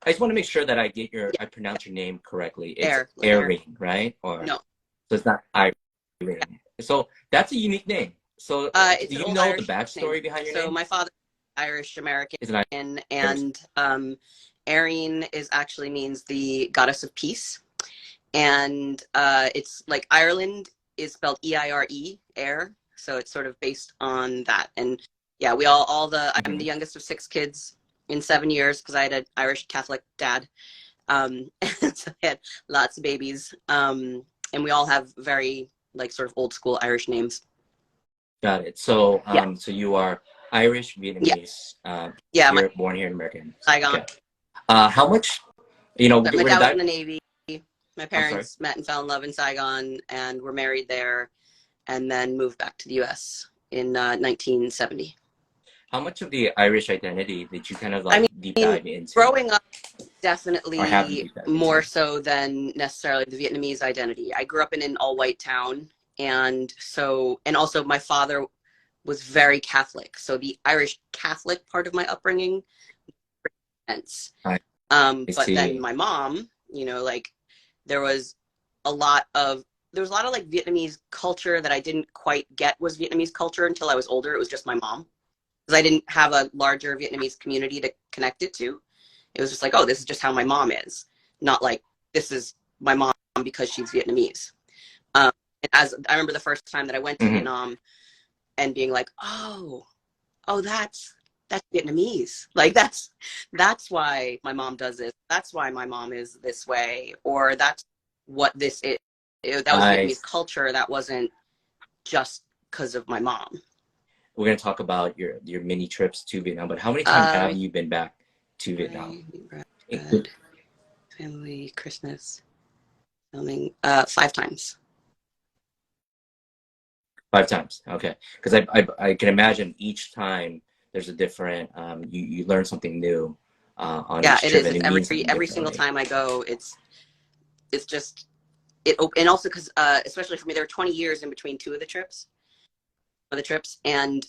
I just want to make sure that Yeah, I pronounce your name correctly. It's air, like air. Eirene, right? Or No, so it's not Irene. So that's a unique name. So do it's an you old know the Irish name. backstory behind your So name? my father is Irish American, Is it Irish? and Erin is actually means the goddess of peace, and it's like Ireland is spelled Eire, air. So it's sort of based on that. And yeah, we all the I'm the Mhm. youngest of six kids in 7 years because I had an Irish Catholic dad. So I had lots of babies, and we all have very like sort of old school Irish names. Got it. So Yeah, so you are Irish yeah, Vietnamese, yeah. My here born here in America. Saigon. Okay. How much? But my We're dad was in that. the Navy. My I'm sorry. parents met and fell in love in Saigon and were married there, and then moved back to the U.S. in 1970. How much of the Irish identity did you kind of I like deep mean, dive into, growing up, or have you definitely deep dive more into? so than necessarily the Vietnamese identity. I grew up in an all-white town, and so, and also my father was very Catholic, so the Irish Catholic part of my upbringing sense. I, I But then see. my mom, like there was a lot of there was a lot of like Vietnamese culture that I didn't quite get was Vietnamese culture until I was older. It was just my mom because I didn't have a larger Vietnamese community to connect it to. It was just like, oh, this is just how my mom is, not like this is my mom because she's Vietnamese. Um, as I remember the first time that I went to Mhm. Vietnam and being like, oh, that's Vietnamese. Like that's why my mom does this. That's why my mom is this way, or that's what this is. That was I Vietnamese culture. That wasn't just because of my mom. We're gonna talk about your mini trips to Vietnam, but how many times have Uh, you been back to Vietnam? my Include family Christmas filming 5 times. 5 times. Okay, because I can imagine each time there's a different you learn something new on Yeah, each it trip, is. and It's it means something every single differently. time I go. It's just and also because especially for me, there were 20 years in between two of the trips, and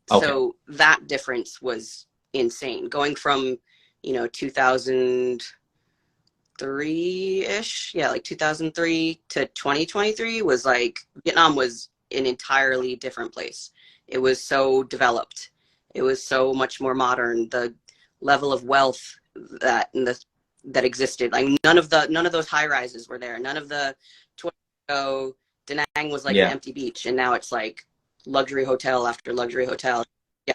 Okay. so that difference was insane. Going from 2003-ish, yeah, like 2003 to 2023 was like Vietnam was an entirely different place. It was so developed. It was so much more modern. The level of wealth that and the that existed. I mean, none of those high rises were there. None of the 20 ago Da Nang was like an Yeah, empty beach, and now it's like luxury hotel after luxury hotel. Yeah,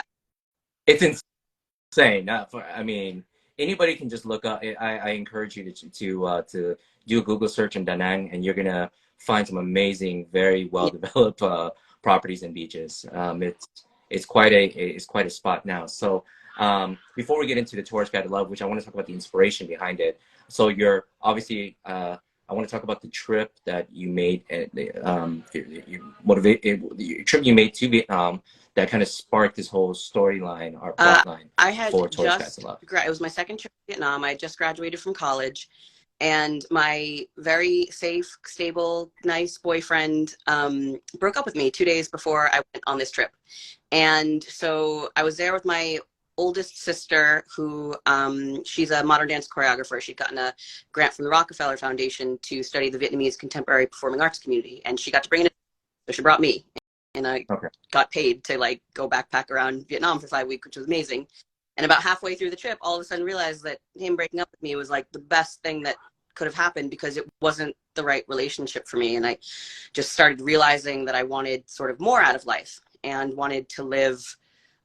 it's insane. I mean, anybody can just look up. I encourage you to do a Google search in Da Nang, and you're gonna find some amazing, very well yeah. developed properties and beaches. It's quite a spot now. So before we get into the tourist guide to love, which I want to talk about the inspiration behind it. So you're obviously I want to talk about the trip that you made, your trip you made to Vietnam that kind of sparked this whole storyline or Uh, plot line I had for Tourist Guides to Love. it was my second trip to Vietnam. I had just graduated from college, and my very safe, stable, nice boyfriend broke up with me 2 days before I went on this trip. And so I was there with my oldest sister, who she's a modern dance choreographer. She'd gotten a grant from the Rockefeller Foundation to study the Vietnamese contemporary performing arts community, and she got to bring it. So she brought me, and I Okay. got paid to like go backpack around Vietnam for 5 weeks, which was amazing. And about halfway through the trip, all of a sudden realized that him breaking up with me was like the best thing that could have happened because it wasn't the right relationship for me. And I just started realizing that I wanted sort of more out of life and wanted to live,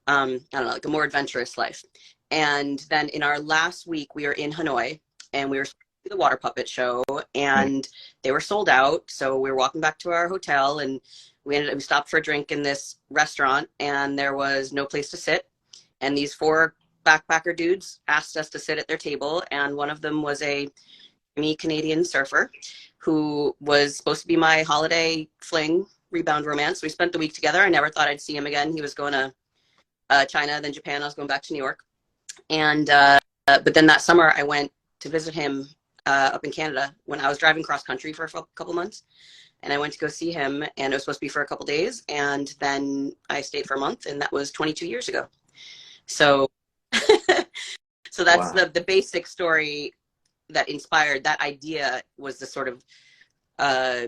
I don't know, like a more adventurous life. And then in our last week, we were in Hanoi, and we were supposed to do the water puppet show, Mm. and they were sold out. So we were walking back to our hotel, and we stopped for a drink in this restaurant, and there was no place to sit. And these four backpacker dudes asked us to sit at their table, and one of them was a me Canadian surfer who was supposed to be my holiday fling rebound romance. We spent the week together. I never thought I'd see him again. He was going to China, then Japan. I was going back to New York. And but then that summer I went to visit him up in Canada when I was driving cross country for a couple months. And I went to go see him, and it was supposed to be for a couple days. And then I stayed for a month, and that was 22 years ago. So So that's Wow. the basic story that inspired that idea. Was the sort of uh,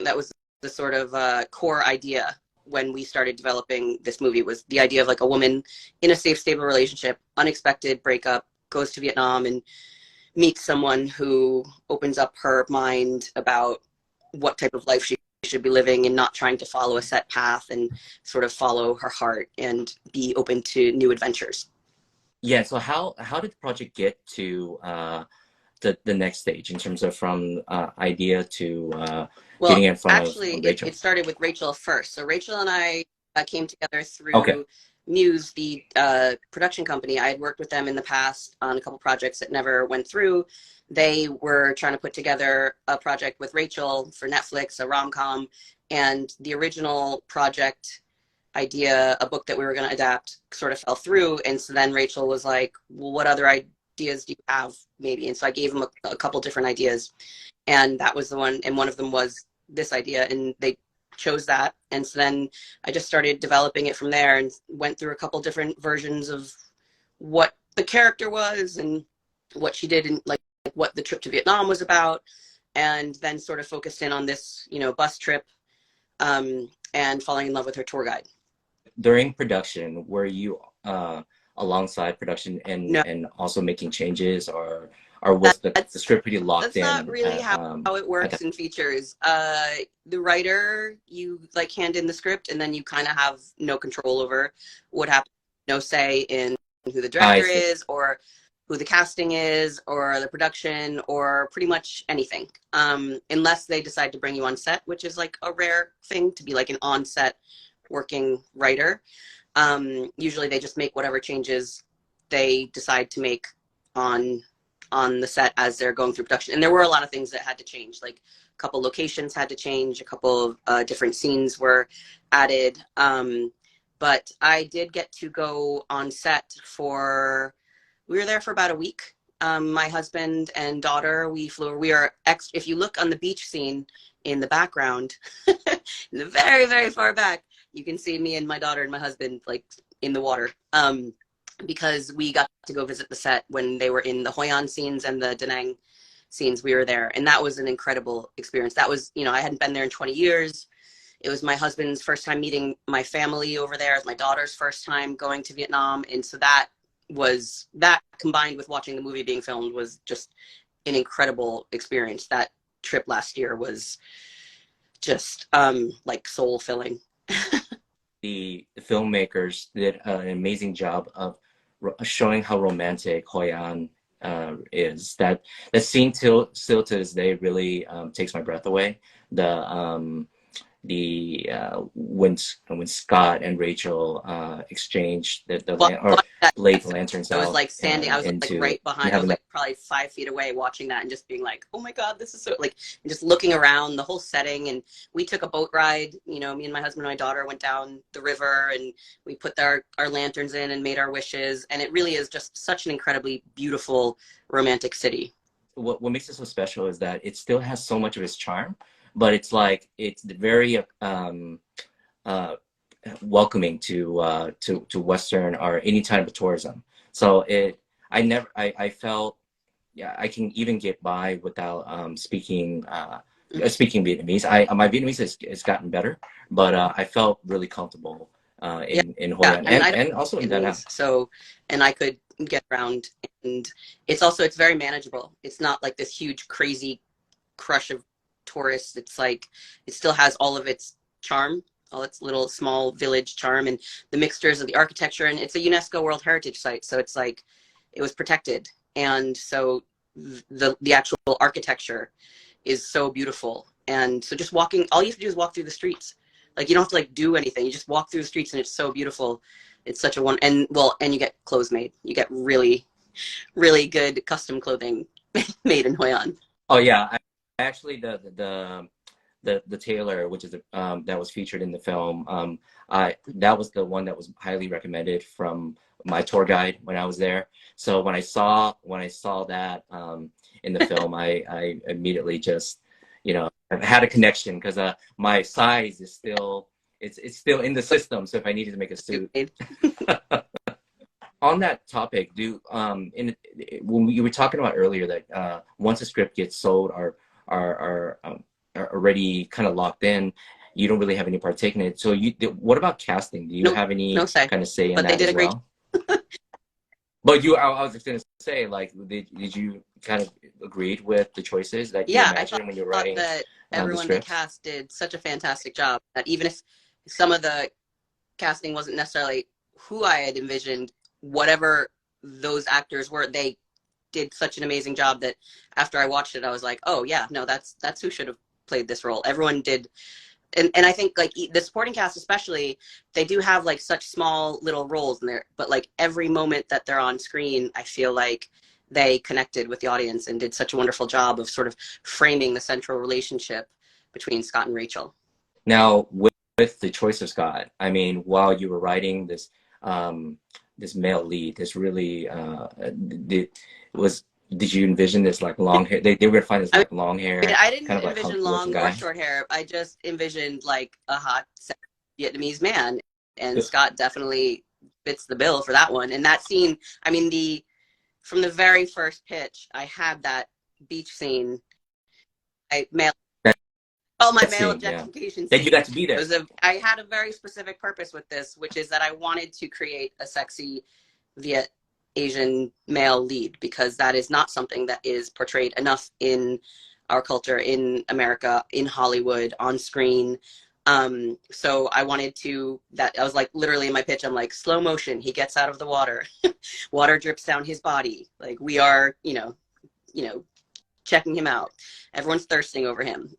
that was the sort of core idea when we started developing this movie, was the idea of like a woman in a safe, stable relationship, unexpected breakup, goes to Vietnam and meets someone who opens up her mind about what type of life she should be living, and not trying to follow a set path, and sort of follow her heart and be open to new adventures. Yeah. So how did the project get to the next stage in terms of from idea to getting Well, in front of actually, Rachel? it started with Rachel first. So Rachel and I came together Okay. through Muse, the production company. I had worked with them in the past on a couple projects that never went through. They were trying to put together a project with Rachel for Netflix, a rom-com, and the original project idea, a book that we were going to adapt, sort of fell through. And so then Rachel was like, well, what other ideas do you have, maybe? And so I gave them a couple different ideas, and that was the one. And one of them was this idea, and they chose that. And so then I just started developing it from there, and went through a couple different versions of what the character was and what she did, and like what the trip to Vietnam was about. And then sort of focused in on this, bus trip, and falling in love with her tour guide. During production, were you alongside production No, and also making changes, or was the that's script pretty locked that's not in really how it at that? works in features. The writer, you like hand in the script, and then you kind of have no control over what happens, no say in who the I director see. is, or who the casting is, or the production, or pretty much anything. Unless they decide to bring you on set, which is like a rare thing to be like an on set working writer. Usually they just make whatever changes they decide to make on the set as they're going through production. And there were a lot of things that had to change, like a couple locations had to change, a couple of different scenes were added. But I did get to go on set we were there for about a week. My husband and daughter, if you look on the beach scene in the background, in the very, very far back, you can see me and my daughter and my husband like in the water. Because we got to go visit the set when they were in the Hoi An scenes and the Da Nang scenes. We were there, and that was an incredible experience. That was, I hadn't been there in 20 years. It was my husband's first time meeting my family over there. It was my daughter's first time going to Vietnam. And so that combined with watching the movie being filmed was just an incredible experience. That trip last year was just like soul filling. The filmmakers did an amazing job of showing how romantic Hoi An is. That scene still to this day really takes my breath away. When Scott and Rachel exchanged Well, or that, laid the lanterns I was out like standing, I was like into right behind, I was having that. like probably 5 feet away watching that, and just being like, oh my God, this is so like, and just looking around the whole setting. And we took a boat ride, me and my husband and my daughter went down the river, and we put our lanterns in and made our wishes. And it really is just such an incredibly beautiful, romantic city. What makes it so special is that it still has so much of its charm, but it's like it's very uh, welcoming to Western or any type of tourism. So I felt, yeah, I can even get by without speaking Vietnamese. My Vietnamese has gotten better, but I felt really comfortable Yeah, in Hoi yeah. An I mean, I don't and also in speak Da Nang. Vietnamese, so, and I could get around, and it's very manageable. It's not like this huge, crazy crush of tourists. It's like it still has all of its charm, all its little small village charm, and the mixtures of the architecture. And it's a UNESCO World Heritage Site, so it's like it was protected, and so the actual architecture is so beautiful. And so just walking, all you have to do is walk through the streets. Like you don't have to like do anything. You just walk through the streets, and it's so beautiful. It's such a one, and well, and you get clothes made. You get really, really good custom clothing made in Hoi An. Oh yeah, actually the tailor, which is that was featured in the film, I that was the one that was highly recommended from my tour guide when I was there. So when I saw that in the film, I immediately just I had a connection because my size is still it's still in the system. So if I needed to make a suit, on that topic, when you were talking about earlier that once a script gets sold are already kind of locked in, you don't really have any partake in it. So what about casting? Do you No, have no any say. kind of say in But they that did as a great well? But I was just gonna say, like, did you kind of agreed with the choices that you Yeah, I thought imagined when you're writing that the everyone they scripts? cast did such a fantastic job that even if some of the casting wasn't necessarily who I had envisioned, whatever those actors were, they did such an amazing job that after I watched it, I was like, oh yeah, no, that's who should have played this role. Everyone did. And I think like the supporting cast especially, they do have like such small little roles in there, but like every moment that they're on screen, I feel like they connected with the audience and did such a wonderful job of sort of framing the central relationship between Scott and Rachel. Now, with the choice of Scott, I mean, while you were writing this male lead, this really was did you envision this like long hair? They were gonna find this I like long mean, hair, I kind didn't of like envision hunky looking long or guy. short hair. I just envisioned like a hot Vietnamese man, and Scott definitely fits the bill for that one. And that scene, I mean, the from the very first pitch, I had that beach scene. I male, That, oh, my that male scene, yeah, objectification that you scene. got to be It there. was I had a very specific purpose with this, which is that I wanted to create a sexy Viet Asian male lead because that is not something that is portrayed enough in our culture, in America, in Hollywood, on screen. So I wanted to that I was like literally in my pitch, I'm like, slow motion, he gets out of the water, water drips down his body. Like we are, you know, checking him out. Everyone's thirsting over him.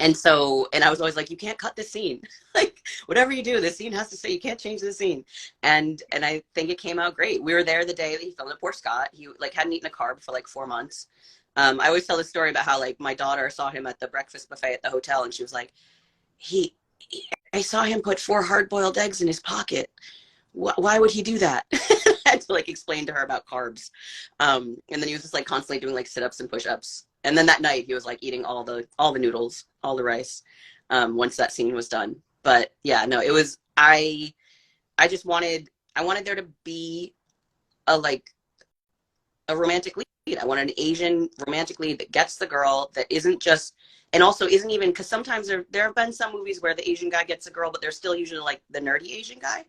And I was always like, you can't cut this scene. Like whatever you do, this scene has to stay. You can't change the scene. And I think it came out great. We were there the day that he filmed it. Poor Scott. He like hadn't eaten a carb for like 4 months. I always tell the story about how like my daughter saw him at the breakfast buffet at the hotel, and she was like, I saw him put 4 hard-boiled eggs in his pocket. Why would he do that? I had to like explain to her about carbs. And then he was just like constantly doing like sit-ups and push-ups. And then that night he was like eating all the noodles, all the rice, once that scene was done. But yeah, no, it was I just I wanted there to be a like a romantic lead. I wanted an Asian romantic lead that gets the girl, that isn't just, and also isn't even, because sometimes there have been some movies where the Asian guy gets a girl, but they're still usually like the nerdy Asian guy,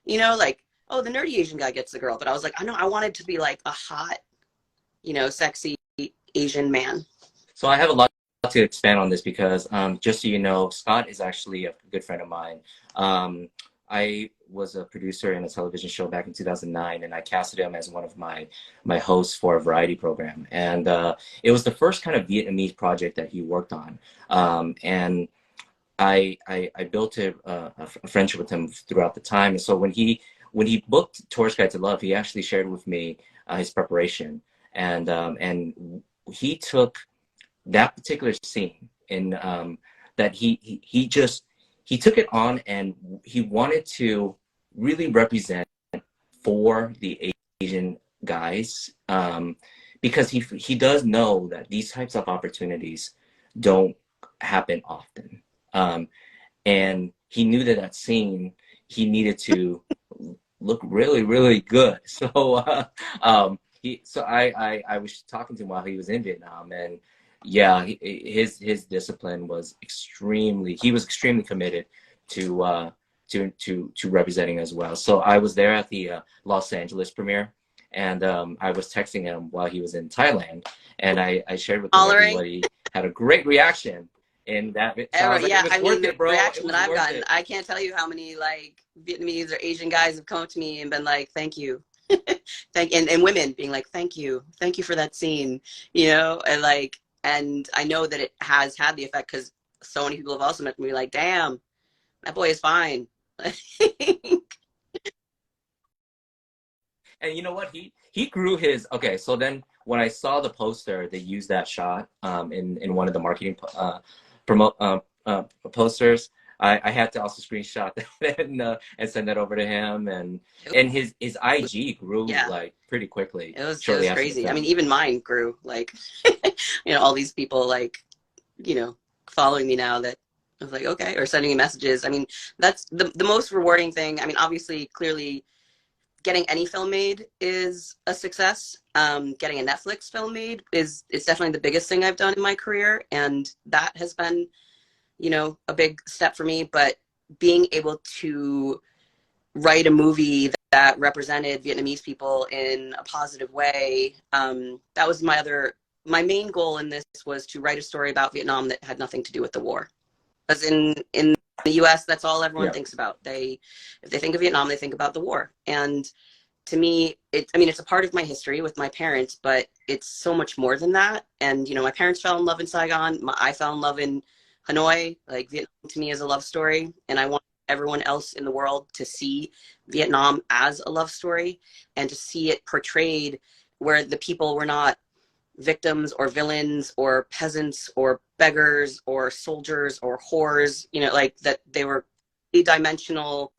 like, oh, the nerdy Asian guy gets the girl. But I was like, I know, I wanted to be like a hot, sexy Asian man. So I have a lot to expand on this because just so you know, Scott is actually a good friend of mine. I was a producer in a television show back in 2009, and I casted him as one of my hosts for a variety program. And it was the first kind of Vietnamese project that he worked on. And I built a friendship with him throughout the time. And so when he booked Tourist Guide to Love, he actually shared with me his preparation, and he took that particular scene in that he took it on, and he wanted to really represent for the Asian guys, because he does know that these types of opportunities don't happen often, and he knew that that scene he needed to look really really good. So I was talking to him while he was in Vietnam, and yeah, his discipline was extremely. He was extremely committed to to representing as well. So I was there at the Los Angeles premiere, and I was texting him while he was in Thailand, and I shared with him Hollering. everybody had a great reaction in that. So I was like, Yeah, it was I mean, worth the it, bro. It reaction that was I've worth gotten, it. I can't tell you how many like Vietnamese or Asian guys have come up to me and been like, thank you. And women being like, thank you for that scene, and like, and I know that it has had the effect because so many people have also met me like, damn, that boy is fine. And you know what? He grew his. Okay, so then when I saw the poster, they used that shot in one of the marketing promote posters. I had to also screenshot that and send that over to him, and his IG grew Yeah, like pretty quickly it shortly was after the crazy. I mean, film. even mine grew like, all these people like, following me now that I was like, okay, or sending me messages. I mean, that's the most rewarding thing. I mean, obviously, clearly getting any film made is a success. Getting a Netflix film made is definitely the biggest thing I've done in my career, and that has been, you know, a big step for me. But being able to write a movie that represented Vietnamese people in a positive way, that was my main goal in this was to write a story about Vietnam that had nothing to do with the war. Because in the US, that's all everyone Yeah. thinks about. If they think of Vietnam, they think about the war. And to me, I mean, it's a part of my history with my parents, but it's so much more than that. And, you know, my parents fell in love in Saigon. I fell in love in Hanoi. Like, Vietnam to me is a love story. And I want everyone else in the world to see Vietnam as a love story and to see it portrayed where the people were not victims or villains or peasants or beggars or soldiers or whores, you know, like that they were dimensional,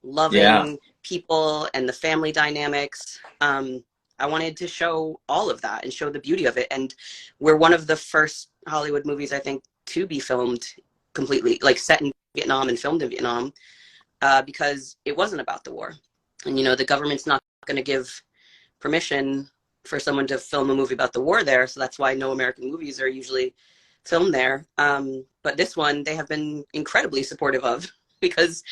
Yeah. loving people and the family dynamics. I wanted to show all of that and show the beauty of it. And we're one of the first Hollywood movies, I think, to be filmed completely, like set in Vietnam and filmed in Vietnam, because it wasn't about the war. And, you know, the government's not going to give permission for someone to film a movie about the war there. So that's why no American movies are usually filmed there. But this one, they have been incredibly supportive of because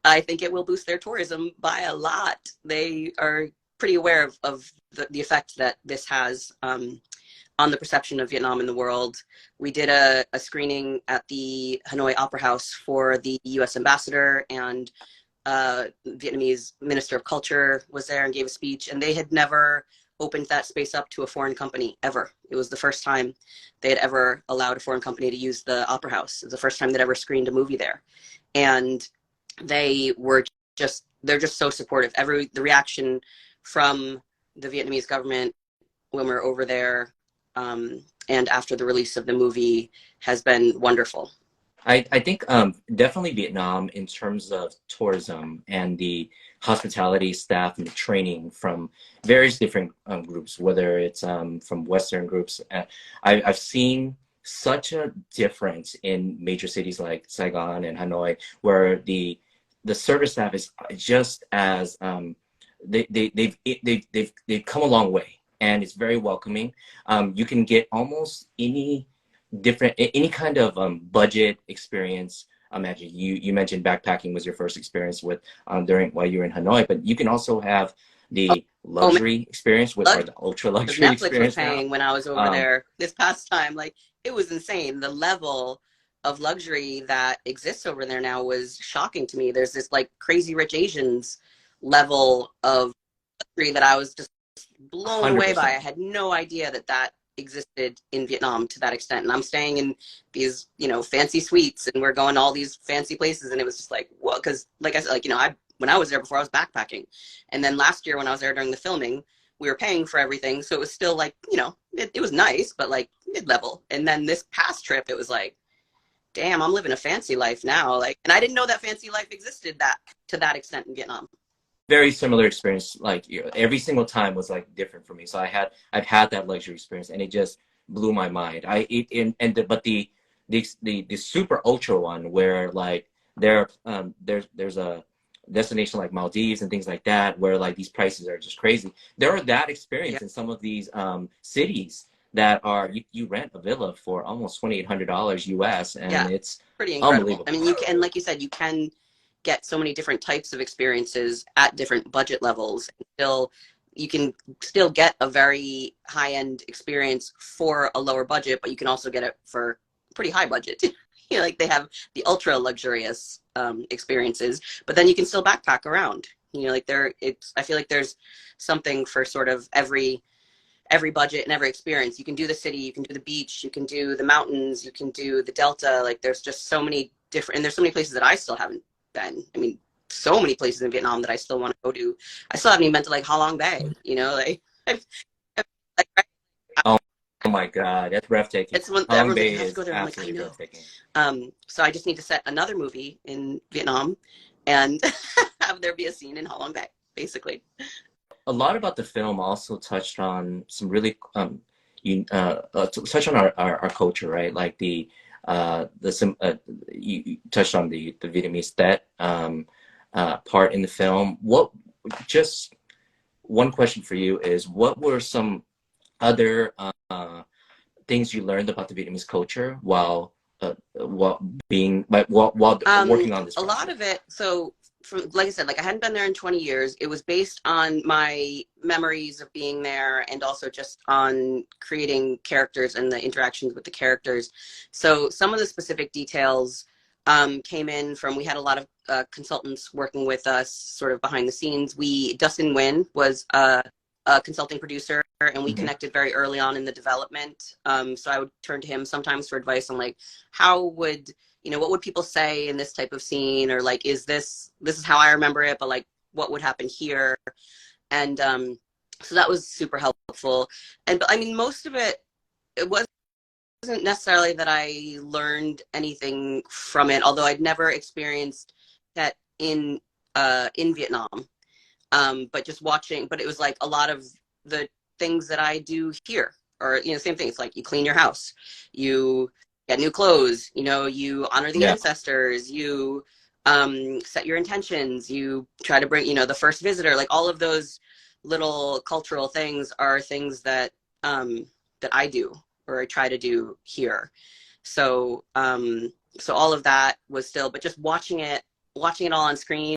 I think it will boost their tourism by a lot. They are pretty aware of the effect that this has on the perception of Vietnam in the world. We did a screening at the Hanoi Opera House for the U.S. ambassador, and Vietnamese Minister of Culture was there and gave a speech, and they had never opened that space up to a foreign company ever. It was the first time they had ever allowed a foreign company to use the Opera House. It was the first time they'd ever screened a movie there. And they're just so supportive. The reaction from the Vietnamese government when we're over there, and after the release of the movie has been wonderful. I think definitely Vietnam in terms of tourism and the hospitality staff and the training from various different groups, whether it's from Western groups. I've seen such a difference in major cities like Saigon and Hanoi, where the service staff is just as they've come a long way, and it's very welcoming. You can get almost any kind of budget experience. Imagine you mentioned backpacking was your first experience with while you were in Hanoi, but you can also have the luxury experience with or the ultra luxury Netflix experience was paying now. when I was over there this past time. Like, it was insane. The level of luxury that exists over there now was shocking to me. There's this like Crazy Rich Asians level of luxury that I was just blown away by. I 100%. had no idea that existed in Vietnam to that extent. And I'm staying in these, you know, fancy suites, and we're going to all these fancy places. And it was just like, whoa, because like I said, like, you know, when I was there before, I was backpacking. And then last year when I was there during the filming, we were paying for everything. So it was still like, you know, it was nice, but like mid-level. And then this past trip, it was like, damn, I'm living a fancy life now. Like, and I didn't know that fancy life existed to that extent in Vietnam. Very similar experience. Like every single time was like different for me. So I've had that luxury experience, and it just blew my mind. But the super ultra one where like there's a destination like Maldives and things like that where like these prices are just crazy. There are that experience Yeah. in some of these cities that are you rent a villa for almost $2,800 US, and Yeah, it's pretty incredible. I unbelievable. mean, you can, like you said, you can get so many different types of experiences at different budget levels. You can still get a very high-end experience for a lower budget, but you can also get it for pretty high budget. You know, like they have the ultra luxurious experiences, but then you can still backpack around. You know, like I feel like there's something for sort of every budget and every experience. You can do the city, you can do the beach, you can do the mountains, you can do the Delta. Like there's just so many different, and there's so many places that I still haven't been. I mean, so many places in Vietnam that I still want to go to. I still haven't even been to like Ha Long Bay, you know, like, like Oh, oh my God, that's breathtaking. it's one that Halong everyone's like, Bay you have to go is there. I'm like, I absolutely know. breathtaking. So I just need to set another movie in Vietnam and have there be a scene in Ha Long Bay, basically. A lot about the film also touched on some really touch on our culture, right? Like you touched on the Vietnamese that part in the film. What just one question for you is, what were some other things you learned about the Vietnamese culture while being while working on this A lot project? of it, so from, like I said, like I hadn't been there in 20 years. It was based on my memories of being there and also just on creating characters and the interactions with the characters. So some of the specific details came in from, we had a lot of consultants working with us sort of behind the scenes. Dustin Nguyen was a consulting producer, and we Hmm. connected very early on in the development. So I would turn to him sometimes for advice on like, how would, what would people say in this type of scene? Or like, this is how I remember it, but like, what would happen here? And so that was super helpful. And but I mean, most of it, it wasn't necessarily that I learned anything from it, although I'd never experienced that in Vietnam. But just watching, but it was like a lot of the things that I do here, or same thing. It's like you clean your house, you get new clothes, you honor the Yeah. ancestors, you set your intentions, you try to bring, the first visitor, like all of those little cultural things are things that I do or I try to do here. So so all of that was still, but just watching it all on screen,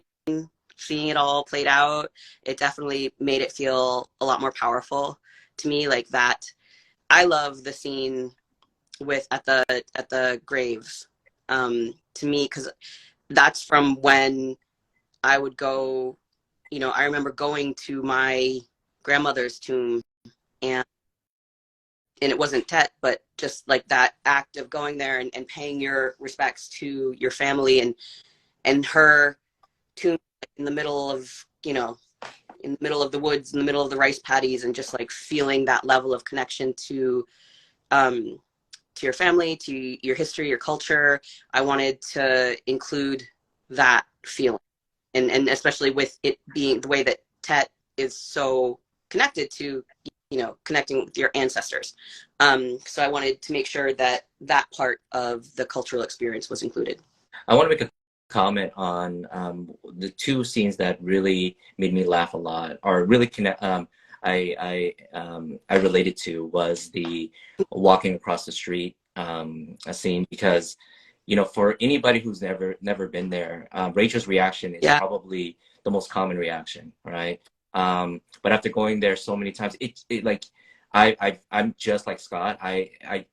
seeing it all played out, it definitely made it feel a lot more powerful to me. Like that, I love the scene with at the graves. To me, because that's from when I would go. I remember going to my grandmother's tomb, and it wasn't Tet, but just like that act of going there and paying your respects to your family, and her tomb in the middle of in the middle of the woods, in the middle of the rice paddies, and just like feeling that level of connection um, to your family, to your history, your culture. I wanted to include that feeling, and especially with it being the way that Tet is so connected to connecting with your ancestors. So I wanted to make sure that that part of the cultural experience was included. I want to make a comment on the two scenes that really made me laugh a lot, or really connect. I related to was the walking across the street a scene, because for anybody who's never been there, Rachel's reaction is Yeah, probably the most common reaction, right? But after going there so many times, it like I'm just like Scott.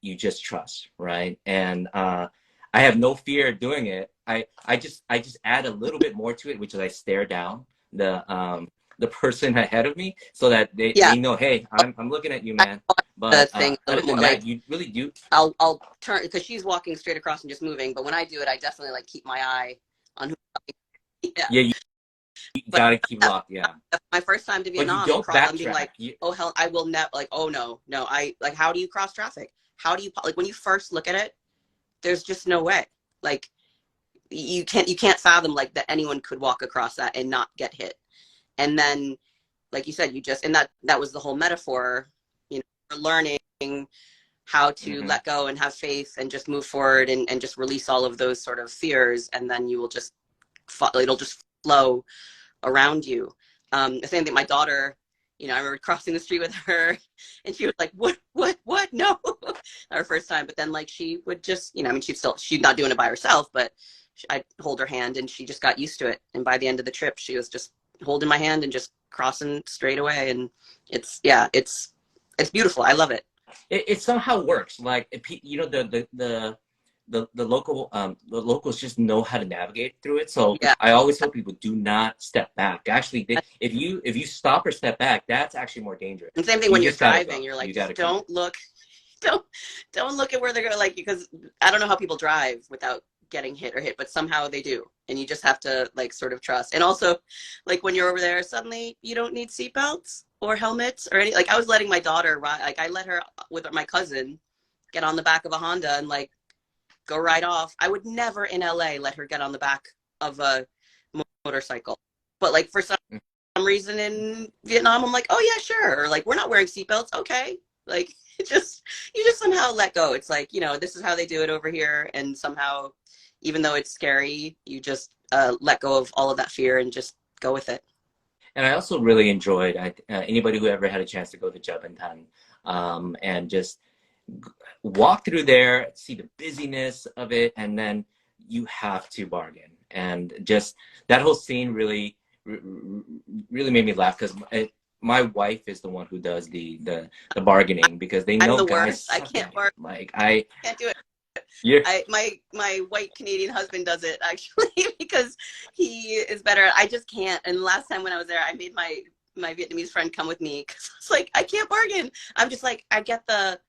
You just trust, right? And I have no fear doing it. I just add a little bit more to it, which is I stare down the person ahead of me, so that yeah. they know, hey, I'm looking at you, I man. the But thing a other little bit than more that, like, you really do. I'll turn because she's walking straight across and just moving. But when I do it, I definitely like keep my eye on who. Yeah, Yeah, you but gotta keep locked. Yeah, my first time to but you Vietnam, don't I'm being backtrack. like, oh hell, I will never, like, oh no, no, I like, how do you cross traffic? How do you like when you first look at it? There's just no way. Like you can't fathom like that anyone could walk across that and not get hit. And then, like you said, you just, and that was the whole metaphor, for learning how to Hmm. let go and have faith and just move forward, and just release all of those sort of fears, and then you will just it'll just flow around you. The same thing, my daughter, I remember crossing the street with her, and she was like, what, no. Our first time. But then like she would just, I mean, she's not doing it by herself, but I'd hold her hand, and she just got used to it, and by the end of the trip she was just holding my hand and just crossing straight away. And it's beautiful. I love it. It somehow works. Like the locals just know how to navigate through it. So Yeah. I always tell people, do not step back. Actually, if you stop or step back, that's actually more dangerous. And same thing You when you're just gotta driving, go. you're like, You just gotta keep. don't look, don't don't look at where they're going, like, because I don't know how people drive without getting hit or hit, but somehow they do, and you just have to like sort of trust. And also, like when you're over there, suddenly you don't need seatbelts or helmets or any. Like I was letting my daughter ride, like I let her with my cousin get on the back of a Honda and like go right off. I would never in LA let her get on the back of a motorcycle, but like for some reason in Vietnam, I'm like, oh yeah, sure. Or like, we're not wearing seatbelts. Okay. Like it just, you just somehow let go. It's like, this is how they do it over here. And somehow, even though it's scary, you just let go of all of that fear and just go with it. And I also really enjoyed anybody who ever had a chance to go to Japantan, and just walk through there, see the busyness of it, and then you have to bargain. And just that whole scene really made me laugh because my wife is the one who does the bargaining because they I'm know the guys worst. I suck can't at it. bark. Like Can't do it. you're My white Canadian husband does it actually because he is better. I just can't. And last time when I was there, I made my Vietnamese friend come with me because I was like, I can't bargain. I'm just like, I get that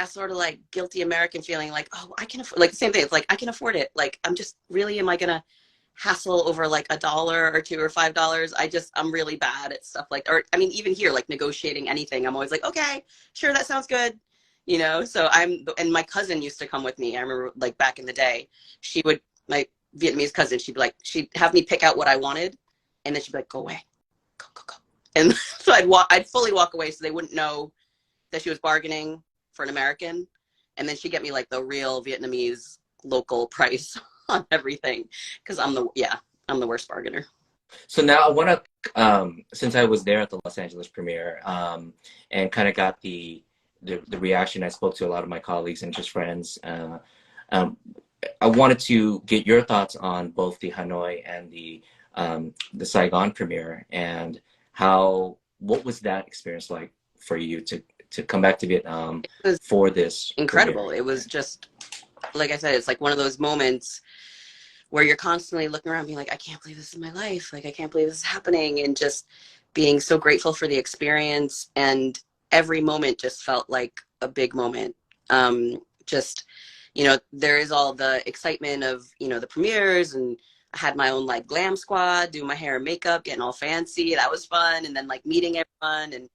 sort of like guilty American feeling, like, oh, I can afford, like the same thing. It's like I can afford it. Like I'm just really, am I gonna hassle over like $1 or $2 or $5? I'm really bad at stuff like, or I mean, even here, like negotiating anything, I'm always like, okay, sure, that sounds good. So and my cousin used to come with me. I remember like back in the day, my Vietnamese cousin, she'd have me pick out what I wanted. And then she'd be like, go away, go. And so I'd fully walk away so they wouldn't know that she was bargaining for an American. And then she'd get me like the real Vietnamese local price on everything. Cause I'm the worst bargainer. So now I want to, since I was there at the Los Angeles premiere, and kind of got the reaction. I spoke to a lot of my colleagues and just friends. Um, I wanted to get your thoughts on both the Hanoi and the Saigon premiere, and what was that experience like for you to come back to Vietnam It was for this incredible. premiere? It was just, like I said, it's like one of those moments where you're constantly looking around being like, I can't believe this is my life. Like, I can't believe this is happening. And just being so grateful for the experience. And every moment just felt like a big moment. Just, there is all the excitement of, the premieres, and I had my own like glam squad, doing my hair and makeup, getting all fancy. That was fun. And then like meeting everyone and,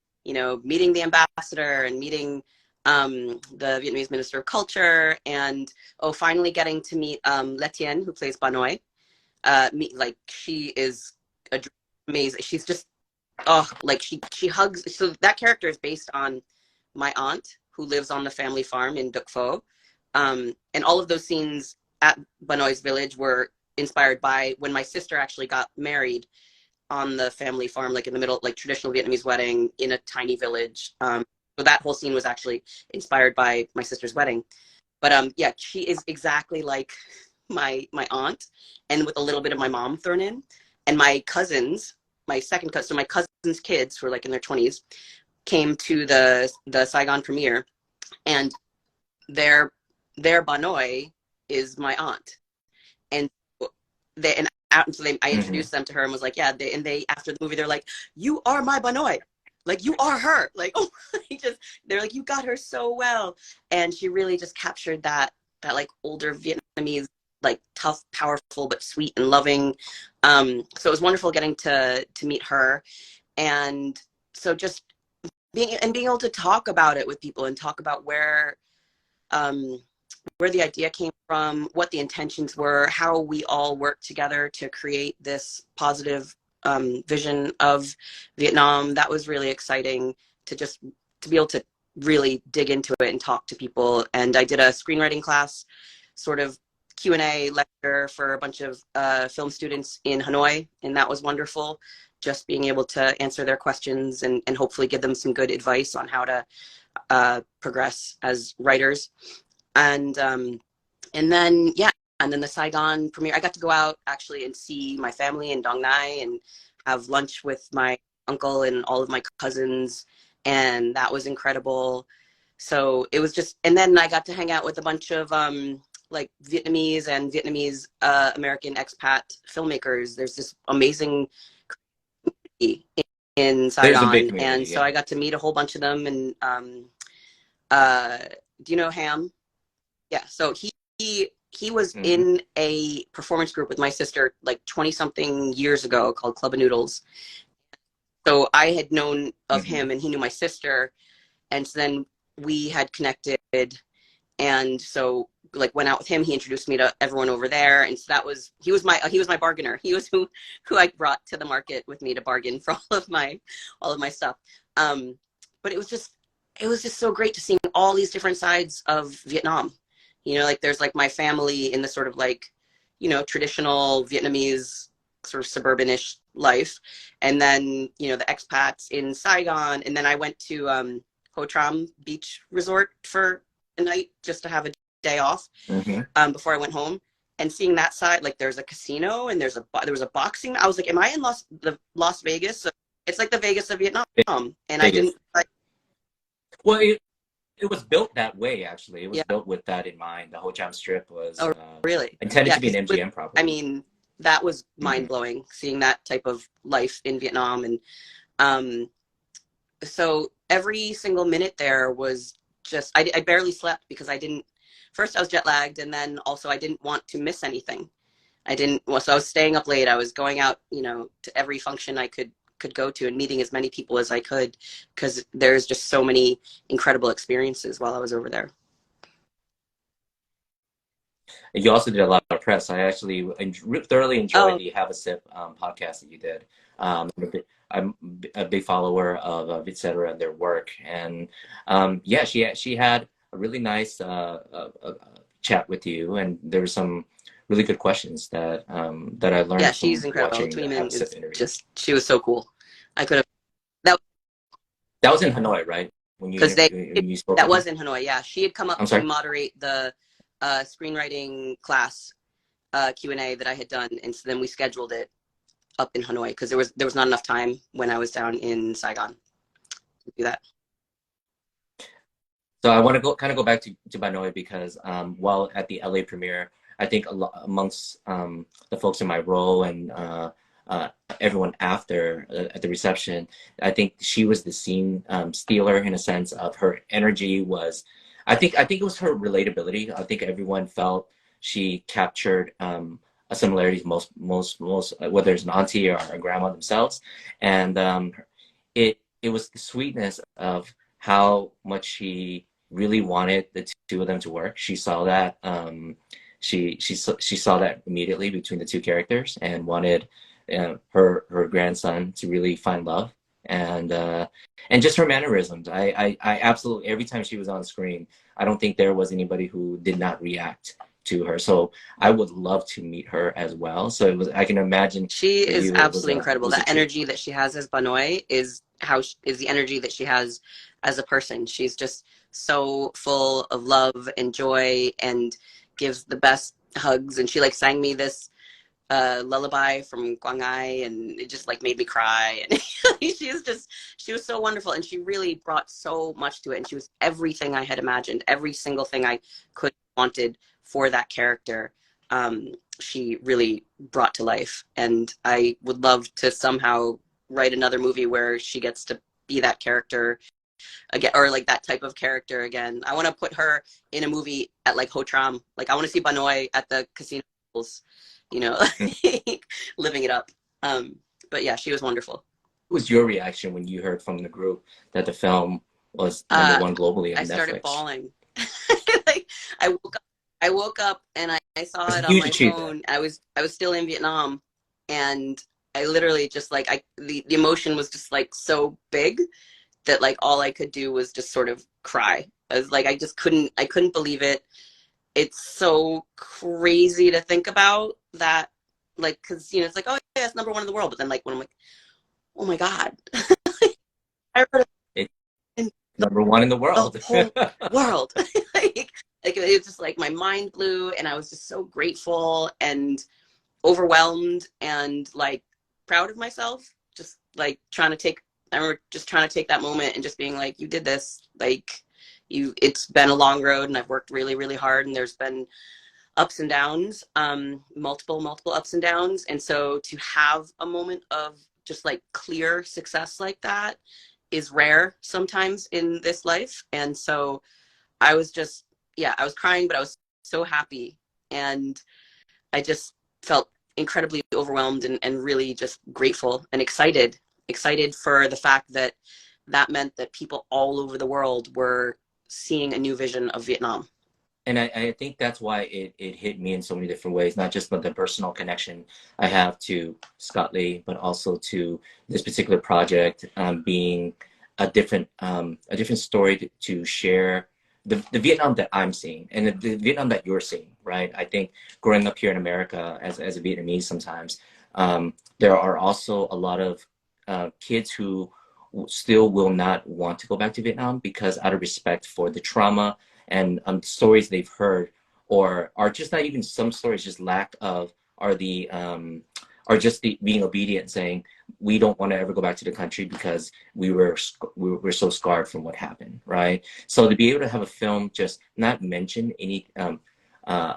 meeting the ambassador and meeting the Vietnamese Minister of Culture, and finally getting to meet Letienne, who plays Banoi. Like she is amazing. She's just like she hugs. So that character is based on my aunt who lives on the family farm in Duc Pho, and all of those scenes at Banoi's village were inspired by when my sister actually got married on the family farm, like in the middle, like traditional Vietnamese wedding in a tiny village. So that whole scene was actually inspired by my sister's wedding. But yeah, she is exactly like my aunt, and with a little bit of my mom thrown in. And my cousins, my second cousin, so my cousins' kids who are like in their 20s, came to the Saigon premiere, and their Banoi is my aunt, and I introduced them to her and was like, yeah, they after the movie they're like, you are my Banoi, like you are her, like, oh, they're like, you got her so well. And she really just captured that like older Vietnamese, like tough, powerful, but sweet and loving. So it was wonderful getting to meet her. And so just being able to talk about it with people and talk about where the idea came from, what the intentions were, how we all worked together to create this positive vision of Vietnam. That was really exciting to be able to really dig into it and talk to people. And I did a screenwriting class, sort of Q&A lecture for a bunch of film students in Hanoi, and that was wonderful. Just being able to answer their questions and hopefully give them some good advice on how to progress as writers. And then the Saigon premiere, I got to go out actually and see my family in Dong Nai and have lunch with my uncle and all of my cousins, and that was incredible. So it was just, and then I got to hang out with a bunch of like Vietnamese and Vietnamese American expat filmmakers. There's this amazing community in There's a big Saigon, community, and so yeah. I got to meet a whole bunch of them. And do you know Ham? Yeah, so he was Hmm. in a performance group with my sister like 20 something years ago called Club of Noodles. So I had known of Hmm. him and he knew my sister, and so then we had connected, and so like went out with him. He introduced me to everyone over there, and so he was my bargainer. He was who I brought to the market with me to bargain for all of my stuff. But it was just so great to see all these different sides of Vietnam. Like there's like my family in the sort of like, traditional Vietnamese sort of suburbanish life. And then, you know, the expats in Saigon. And then I went to Ho Tram Beach Resort for a night just to have a day off before I went home. And seeing that side, like there's a casino and there was a boxing. I was like, am I in Las Vegas? So it's like the Vegas of Vietnam. And I didn't like. Well, it was built that way, actually. It was built with that in mind. The Ho Cham Strip was really intended to be an MGM property. I mean, that was mind-blowing, seeing that type of life in Vietnam. And so every single minute there was just, I barely slept because first I was jet lagged, and then also I didn't want to miss anything. So I was staying up late. I was going out, you know, to every function I could go to and meeting as many people as I could, because there's just so many incredible experiences while I was over there. You also did a lot of press. I actually thoroughly enjoyed the Have a Sip podcast that you did. I'm a big follower of et cetera and their work. And yeah, she had a really nice chat with you, and there were some really good questions that I learned. Yeah, she's incredible. Tweeman is just, she was so cool. I could have. That was in Hanoi, right? Because that was in Hanoi. Yeah, she had come up to moderate the screenwriting class Q&A that I had done, and so then we scheduled it up in Hanoi because there was not enough time when I was down in Saigon to do that. So I want to go back to Hanoi because while at the LA premiere, I think amongst the folks in my role and everyone after at the reception, I think she was the scene stealer in a sense of her energy was. I think it was her relatability. I think everyone felt she captured a similarity to most whether it's an auntie or a grandma themselves, and it was the sweetness of how much she really wanted the two of them to work. She saw that she saw that immediately between the two characters and wanted her grandson to really find love. And just her mannerisms. I absolutely, every time she was on screen, I don't think there was anybody who did not react to her. So I would love to meet her as well. So it was, I can imagine. She is absolutely incredible. That energy that she has as Hanoi is the energy that she has as a person. She's just so full of love and joy and gives the best hugs. And she like sang me this lullaby from Quang Ai, and it just like made me cry. And she was so wonderful, and she really brought so much to it, and she was everything I had imagined, every single thing I could wanted for that character. She really brought to life, and I would love to somehow write another movie where she gets to be that character again, or like that type of character again. I want to put her in a movie at like Ho Tram. Like I want to see Hanoi at the casinos, you know, living it up. But yeah, she was wonderul. What was your reaction when you heard from the group that the film was #1 globally on Netflix? I started bawling. Like I woke up and I saw it on my phone. I was still in Vietnam, and I literally just like the emotion was just like so big that like all I could do was just sort of cry. I was like, I couldn't believe it. It's so crazy to think about that, like, because you know it's like, oh yeah, it's #1 in the world, but then like when I'm like, oh my god, I heard it's #1 in the world, the whole world. like it was just like my mind blew, and I was just so grateful and overwhelmed and like proud of myself. Just like I remember just trying to take that moment and just being like, you did this, like. It's been a long road, and I've worked really, really hard, and there's been ups and downs, multiple ups and downs. And so to have a moment of just like clear success like that is rare sometimes in this life. And so I was just, I was crying, but I was so happy. And I just felt incredibly overwhelmed and really just grateful and excited for the fact that meant that people all over the world were seeing a new vision of Vietnam. And I think that's why it hit me in so many different ways, not just the personal connection I have to Scott Lee, but also to this particular project being a different story to share the Vietnam that I'm seeing and the Vietnam that you're seeing, right? I think growing up here in America as a Vietnamese sometimes, There are also a lot of kids who still will not want to go back to Vietnam because out of respect for the trauma and stories they've heard, or are just not even some stories, just lack of, are just the being obedient, saying we don't want to ever go back to the country because we were so scarred from what happened, right? So to be able to have a film just not mention uh,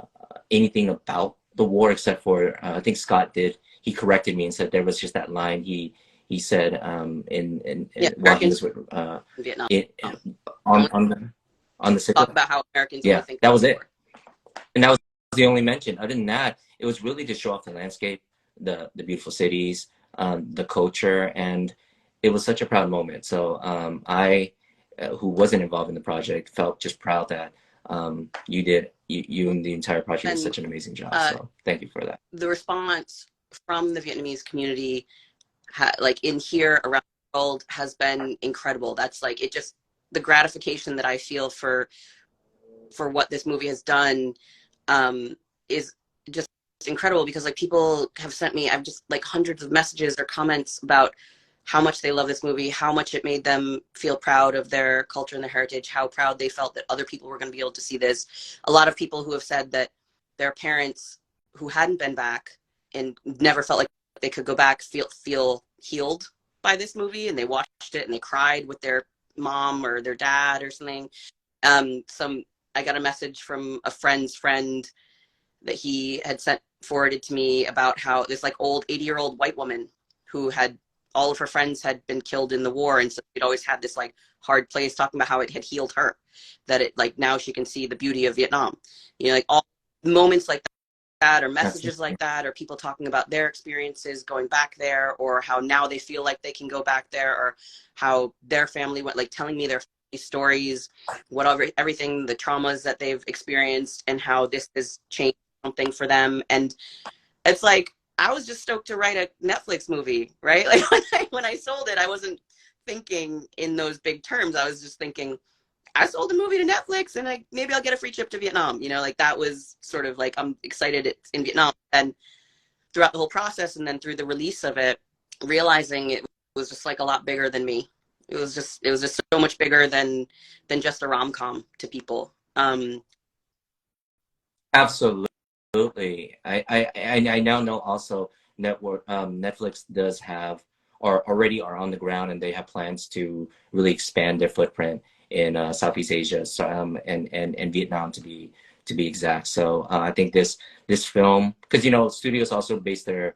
anything about the war except for I think Scott did. He corrected me and said there was just that line he said Yeah, while he Americans was with in Vietnam it, only on the talk sickle. about how Americans only Yeah, think that about was the it, war. and that was the only mention. Other than that, it was really to show off the landscape, the beautiful cities, the culture, and it was such a proud moment. So I, who wasn't involved in the project, felt just proud that you and the entire project did And such an amazing job. uh, So thank you for that. the response from the Vietnamese community, like in here around the world, has been incredible. That's like it just the gratification that I feel for what this movie has done is just incredible because like people have sent me I've just like hundreds of messages or comments about how much they love this movie, how much it made them feel proud of their culture and their heritage, how proud they felt that other people were going to be able to see this. A lot of people who have said that their parents who hadn't been back and never felt like they could go back feel healed by this movie, and they watched it and they cried with their mom or their dad or something. Some I got a message from a friend's friend that he had sent forwarded to me about how this like old 80-year-old white woman who had all of her friends had been killed in the war, and so she'd always had this like hard place, talking about how it had healed her, that it like now she can see the beauty of Vietnam, like all moments like that, or That's messages like that, or people talking about their experiences going back there, or how now they feel like they can go back there, or how their family went, like telling me their stories, whatever, everything, the traumas that they've experienced, and how this has changed something for them. And it's like I was just stoked to write a Netflix movie, right? Like when I sold it, I wasn't thinking in those big terms. I was just thinking, I sold a movie to Netflix and maybe I'll get a free trip to Vietnam. Like that was sort of like, I'm excited it's in Vietnam. And throughout the whole process and then through the release of it, realizing it was just like a lot bigger than me. It was just so much bigger than just a rom-com to people. absolutely. I now know also Netflix does have, or already are on the ground, and they have plans to really expand their footprint in Southeast Asia, so, and Vietnam to be exact. So I think this film, because studios also base their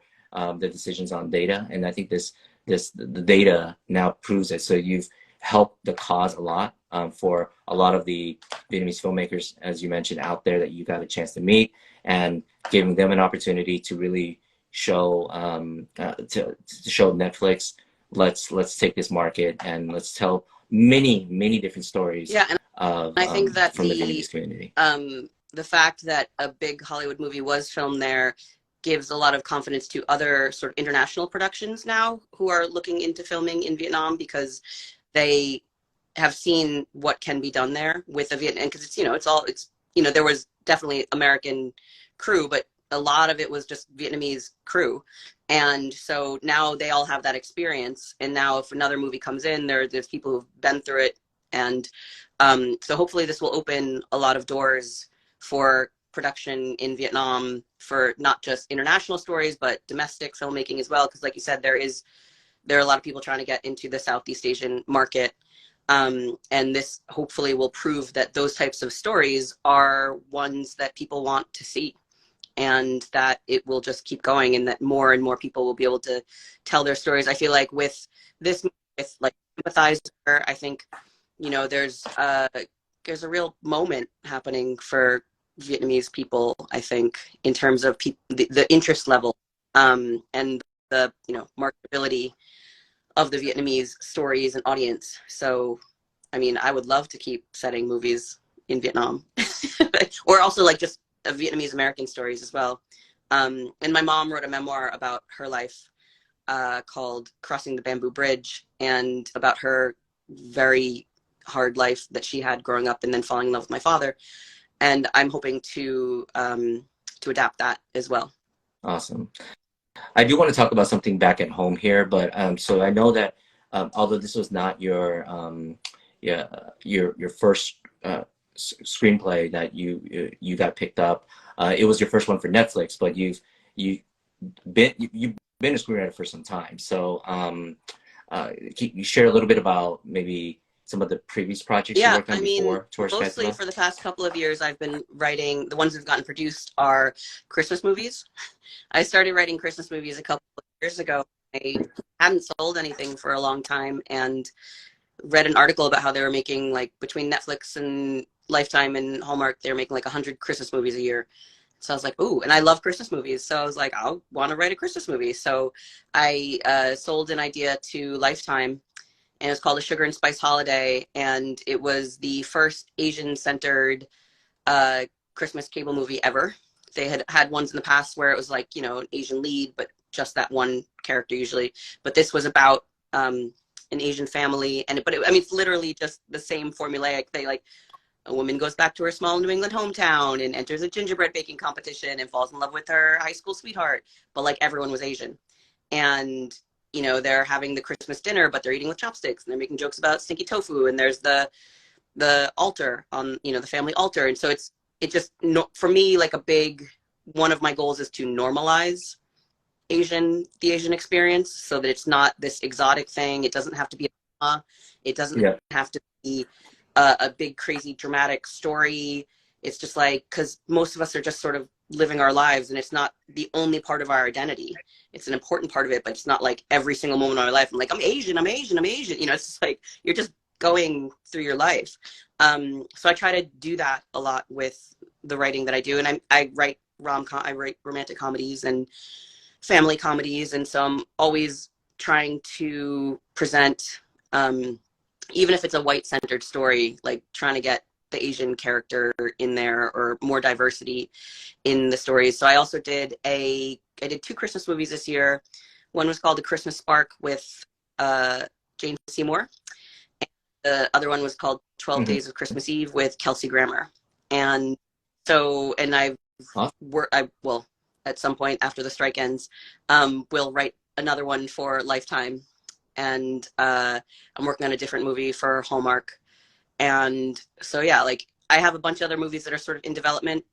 decisions on data, and I think the data now proves it. So you've helped the cause a lot for a lot of the Vietnamese filmmakers, as you mentioned, out there that you got a chance to meet, and giving them an opportunity to really show to show Netflix, let's take this market and let's tell many different stories Yeah, and of I think that from the Vietnamese community. the fact that a big Hollywood movie was filmed there gives a lot of confidence to other sort of international productions now who are looking into filming in Vietnam, because they have seen what can be done there with the Vietnam, because it's there was definitely American crew, but a lot of it was just Vietnamese crew. And so now they all have that experience. And now if another movie comes in, there's people who've been through it. And so hopefully this will open a lot of doors for production in Vietnam, for not just international stories, but domestic filmmaking as well. Because like you said, there are a lot of people trying to get into the Southeast Asian market. And this hopefully will prove that those types of stories are ones that people want to see, and that it will just keep going, and that more and more people will be able to tell their stories. I feel like with this, with like Sympathizer, I think, there's a real moment happening for Vietnamese people, I think, in terms of the interest level, and the, marketability of the Vietnamese stories and audience. So, I mean, I would love to keep setting movies in Vietnam, or also like just Vietnamese American stories as well. And my mom wrote a memoir about her life called Crossing the Bamboo Bridge, and about her very hard life that she had growing up and then falling in love with my father. And I'm hoping to adapt that as well. Awesome. I do want to talk about something back at home here, but so I know that although this was not your yeah your first screenplay that you got picked up, it was your first one for Netflix, but you you've been a screenwriter for some time. So can you share a little bit about maybe some of the previous projects you Yeah, worked I on mean, before Tourist mostly Festival? for the past couple of years, I've been writing, the ones that have gotten produced are Christmas movies. I started writing Christmas movies a couple of years ago. I hadn't sold anything for a long time and read an article about how they were making, like, between Netflix and Lifetime and Hallmark, they were making like 100 Christmas movies a year. So I was like, ooh, and I love Christmas movies. So I was like, I'll want to write a Christmas movie. So I sold an idea to Lifetime, and it was called A Sugar and Spice Holiday. And it was the first Asian centered uh, Christmas cable movie ever. They had had ones in the past where it was like, an Asian lead, but just that one character usually. But this was about an Asian family, I mean, it's literally just the same formulaic. They like a woman goes back to her small New England hometown and enters a gingerbread baking competition and falls in love with her high school sweetheart. But like everyone was Asian, and they're having the Christmas dinner, but they're eating with chopsticks and they're making jokes about stinky tofu. And there's the altar on the family altar, and so it just no, for me, like a big one of my goals is to normalize the Asian experience so that it's not this exotic thing. It doesn't have to be it doesn't Yeah. have to be a big crazy dramatic story. It's just like, because most of us are just sort of living our lives, and it's not the only part of our identity. It's an important part of it, but it's not like every single moment of our life I'm like, I'm Asian, I'm Asian, I'm Asian. It's just like you're just going through your life. So I try to do that a lot with the writing that I do, and I write I write romantic comedies and family comedies, and so I'm always trying to present, even if it's a white centered story, like trying to get the Asian character in there or more diversity in the stories. So I did two Christmas movies this year. One was called The Christmas Spark with Jane Seymour. The other one was called 12 Hmm. Days of Christmas Eve with Kelsey Grammer. And so, and I will, at some point after the strike ends, we'll write another one for Lifetime. And I'm working on a different movie for Hallmark. And so, yeah, like I have a bunch of other movies that are sort of in development,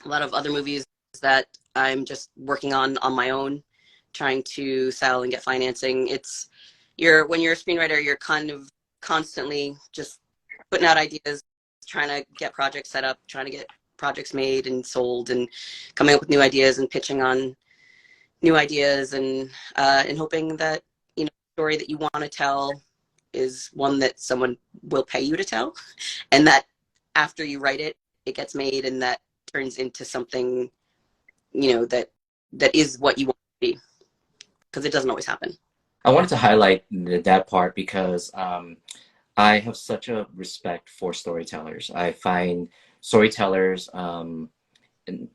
a lot of other movies that I'm just working on my own, trying to sell and get financing. When you're a screenwriter, you're kind of constantly just putting out ideas, trying to get projects set up, trying to get projects made and sold, and coming up with new ideas and pitching on new ideas, and hoping that the story that you want to tell is one that someone will pay you to tell, and that after you write it, it gets made, and that turns into something that is what you want to be, because it doesn't always happen. I wanted to highlight that part because I have such a respect for storytellers. I find storytellers in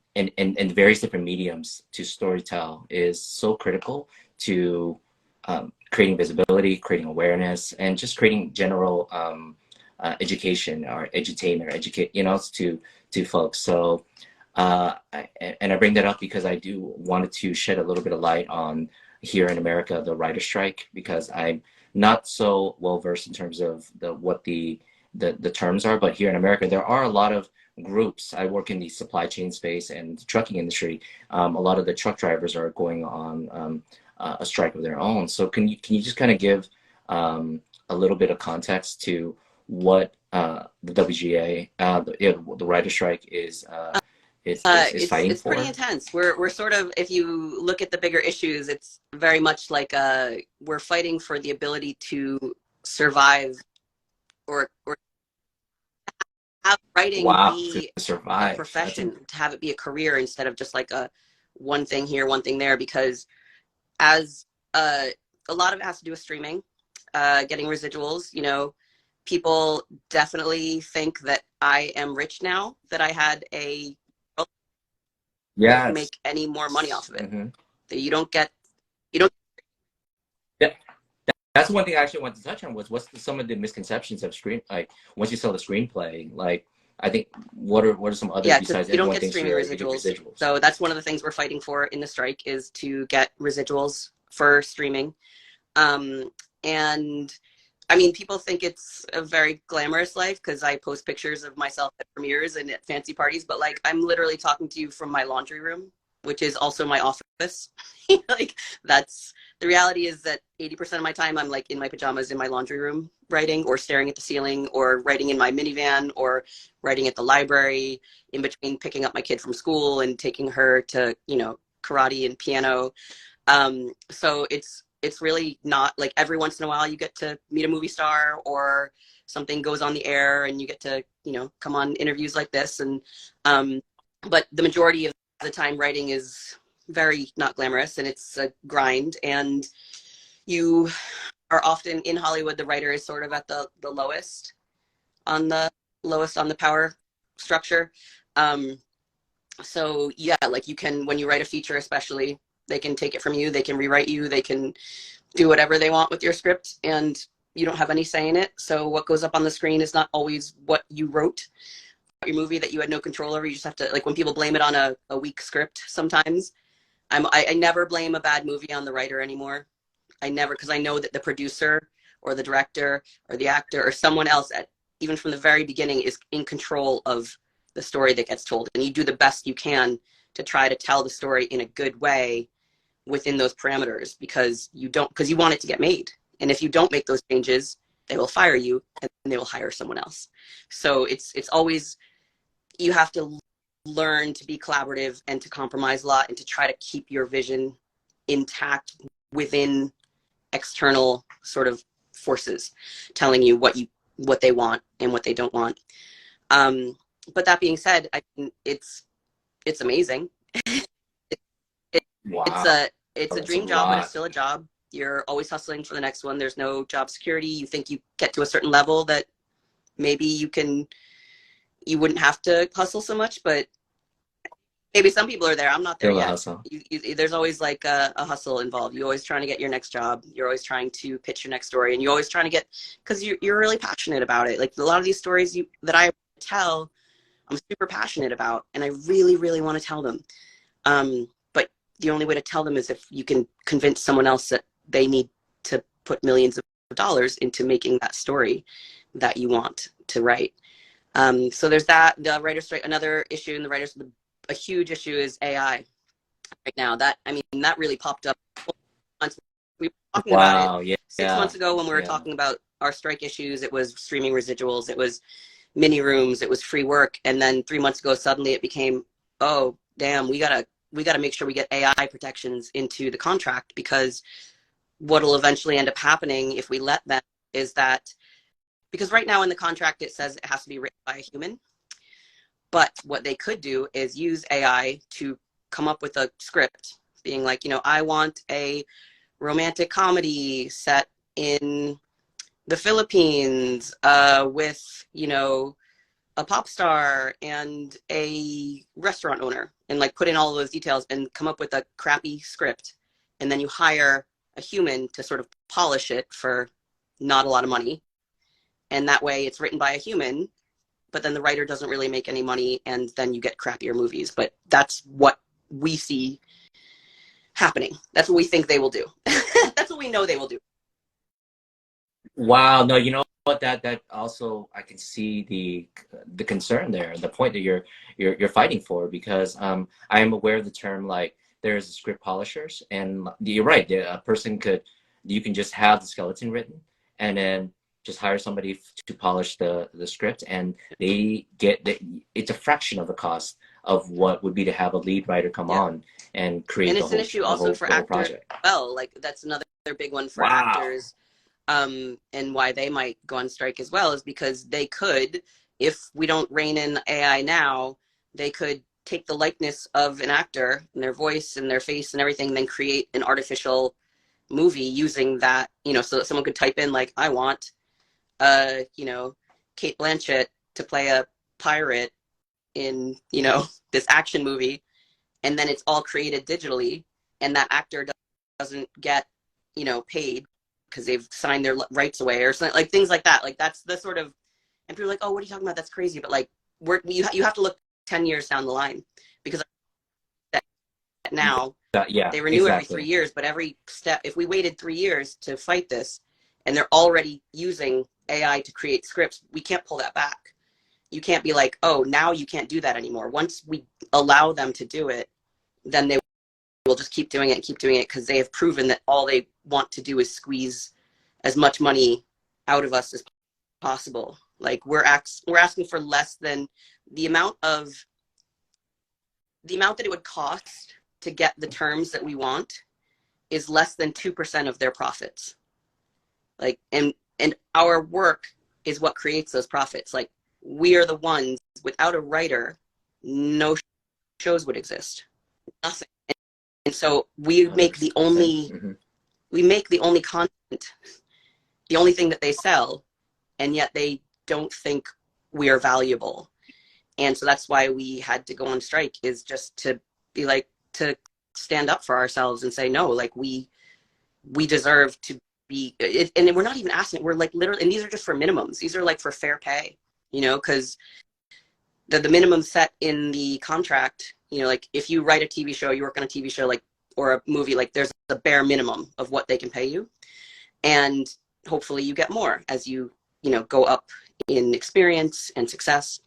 various different mediums to storytell is so critical to creating visibility, creating awareness, and just creating general education or edutainment, or educate, to folks. So, and I bring that up because I do wanted to shed a little bit of light on here in America, the writer strike, because I'm not so well versed in terms of what the terms are, but here in America, there are a lot of groups. I work in the supply chain space and the trucking industry. A lot of the truck drivers are going on a strike of their own. So can you just kind of give a little bit of context to what the WGA, the writer strike is fighting It's pretty for? intense. We're sort of, if you look at the bigger issues, it's very much like we're fighting for the ability to survive, or have writing Wow, to be a survive. profession, to have it be a career instead of just like a one thing here, one thing there. Because as a lot of it has to do with streaming, getting residuals. People definitely think that I am rich now, that I had a Yes. make any more money off of it. Hmm. That you don't. Yeah. That's one thing I actually wanted to touch on was what's some of the misconceptions of screen, like once you saw the screenplay, like I think what are some others Yeah, because besides you don't everyone get thinks streaming you're getting residuals. residuals? So that's one of the things we're fighting for in the strike, is to get residuals for streaming. Um, and I mean, people think it's a very glamorous life because I post pictures of myself at premieres and at fancy parties, but like I'm literally talking to you from my laundry room, which is also my office. Like that's the reality, is that 80% of my time I'm like in my pajamas in my laundry room writing, or staring at the ceiling, or writing in my minivan, or writing at the library, in between picking up my kid from school and taking her to, karate and piano. So it's really not like every once in a while you get to meet a movie star, or something goes on the air and you get to, come on interviews like this. And but the majority of the time writing is very not glamorous, and it's a grind. And you are often in Hollywood, the writer is sort of at the on the lowest on the power structure. Um, so yeah, like you can, when you write a feature especially, they can take it from you, they can rewrite you, they can do whatever they want with your script, and you don't have any say in it. So what goes up on the screen is not always what you wrote. Your movie that you had no control over, you just have to, like when people blame it on a weak script sometimes, I never blame a bad movie on the writer anymore. I never, because I know that the producer or the director or the actor or someone else, even from the very beginning, is in control of the story that gets told, and you do the best you can to try to tell the story in a good way within those parameters, because you want it to get made. And if you don't make those changes, they will fire you and they will hire someone else. So it's always, you have to learn to be collaborative and to compromise a lot, and to try to keep your vision intact within external sort of forces telling you what they want and what they don't want. But that being said, I mean, it's amazing. it, it's Wow, a that's a dream job, but it's lot. still a job. You're always hustling for the next one. There's no job security. You think you get to a certain level that maybe you wouldn't have to hustle so much, but maybe some people are there. I'm not there Still a yet. hustle. There's always like a hustle involved. You're always trying to get your next job. You're always trying to pitch your next story, and you're always trying to get, because you're really passionate about it. Like a lot of these stories that I tell, I'm super passionate about, and I really, really want to tell them. But the only way to tell them is if you can convince someone else that they need to put millions of dollars into making that story that you want to write. So there's that. The writer's strike. Another issue in the writers, a huge issue is AI right now. That, I mean, that really popped up. We were talking about it Wow, yeah, 6 months yeah, ago when we were yeah. talking about our strike issues. It was streaming residuals. It was mini rooms. It was free work. And then 3 months ago, suddenly it became, oh, damn, we gotta make sure we get AI protections into the contract, because what'll eventually end up happening if we let them is that, because right now in the contract it says it has to be written by a human, but what they could do is use AI to come up with a script being like, I want a romantic comedy set in the Philippines, with, a pop star and a restaurant owner, and like put in all of those details and come up with a crappy script. And then you hire a human to sort of polish it for not a lot of money. And that way it's written by a human, but then the writer doesn't really make any money, and then you get crappier movies. But that's what we see happening. That's what we think they will do. That's what we know they will do. Wow, no, you know what? That also I can see the concern there, the point that you're fighting for, because I am aware of the term, like there's script polishers, and you're right. A person could, you can just have the skeleton written and then just hire somebody to polish the script, and it's a fraction of the cost of what would be to have a lead writer come Yeah. on and create And it's an issue also for the whole actors project. as well. Like that's another big one for Wow. actors. And why they might go on strike as well is because they could, if we don't rein in AI now, they could take the likeness of an actor and their voice and their face and everything, then create an artificial movie using that, so that someone could type in like, I want, Kate Blanchett to play a pirate in, this action movie. And then it's all created digitally, and that actor doesn't get, paid because they've signed their rights away or something, like things like that. Like that's the sort of, and people are like, oh, what are you talking about? That's crazy. But like, you have to look 10 years down the line, because now Yeah, they renew every 3 exactly. years, but every step, if we waited 3 years to fight this and they're already using AI to create scripts, we can't pull that back. You can't be like, oh, now you can't do that anymore. Once we allow them to do it, then they will just keep doing it and keep doing it, because they have proven that all they want to do is squeeze as much money out of us as possible. Like we're asking for less than the amount of that it would cost to get the terms that we want is less than 2% of their profits. Like, and our work is what creates those profits. Like, we are the ones, without a writer, no shows would exist. Nothing. And so we make the 100%. only we make the only content, the only thing that they sell, and yet they don't think we are valuable. And so that's why we had to go on strike, is just to be like, to stand up for ourselves and say, no, like we deserve to be, and we're not even asking, we're like literally, and these are just for minimums. These are like for fair pay, you know, because the minimum set in the contract, you know, like if you write a TV show, you work on a TV show, like, or a movie, like there's a bare minimum of what they can pay you. And hopefully you get more as you know, go up in experience and success.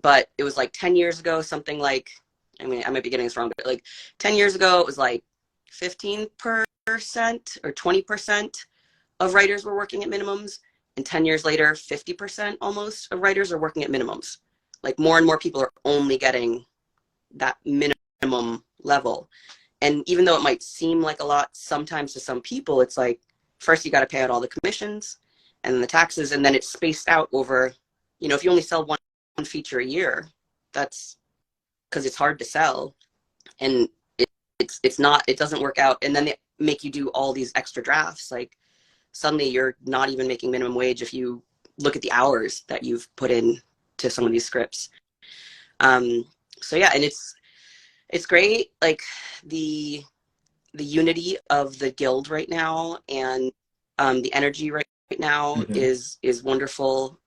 But it was like 10 years ago, something like, I mean, I might be getting this wrong, but like 10 years ago, it was like 15% or 20% of writers were working at minimums. And 10 years later, 50% almost of writers are working at minimums. Like more and more people are only getting that minimum level. And even though it might seem like a lot, sometimes to some people, it's like, first you got to pay out all the commissions and the taxes, and then it's spaced out over, you know, if you only sell one feature a year, that's because it's hard to sell, and it's not, it doesn't work out. And then they make you do all these extra drafts. Like suddenly you're not even making minimum wage if you look at the hours that you've put in to some of these scripts. So yeah, and it's great, like the unity of the guild right now, and the energy right now is wonderful.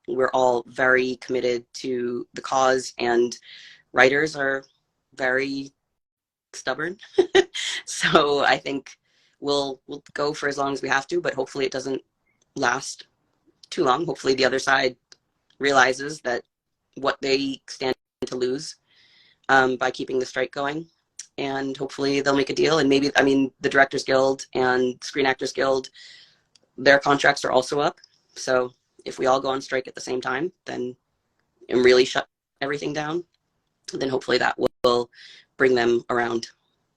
We're all very committed to the cause, and writers are very stubborn. So I think we'll go for as long as we have to, but hopefully it doesn't last too long. Hopefully the other side realizes that what they stand to lose by keeping the strike going, and hopefully they'll make a deal. And maybe, I mean, the Directors Guild and Screen Actors Guild, their contracts are also up. So if we all go on strike at the same time, then and really shut everything down, then hopefully that will bring them around.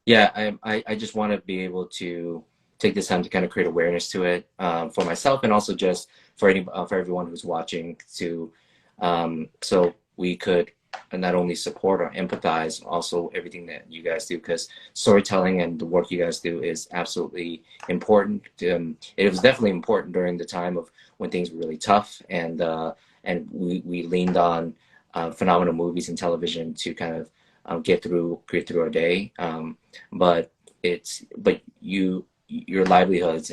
Yeah, I just want to be able to take this time to kind of create awareness to it, for myself, and also just for everyone who's watching, to so we could not only support or empathize, also everything that you guys do, because storytelling and the work you guys do is absolutely important. It was definitely important during the time of when things were really tough, and we leaned on phenomenal movies and television to kind of get through our day. But your livelihoods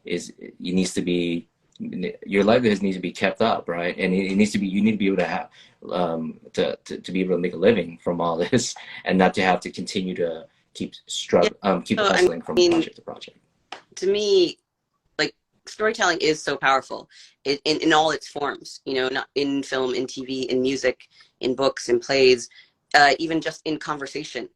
you needs to be, your livelihoods need to be kept up, right? And it needs to be, you need to be able to have to be able to make a living from all this, and not to have to continue to keep keep So, hustling from project to project. To me, like, storytelling is so powerful in all its forms, you know, not in film, in TV, in music, in books, in plays, even just in conversation.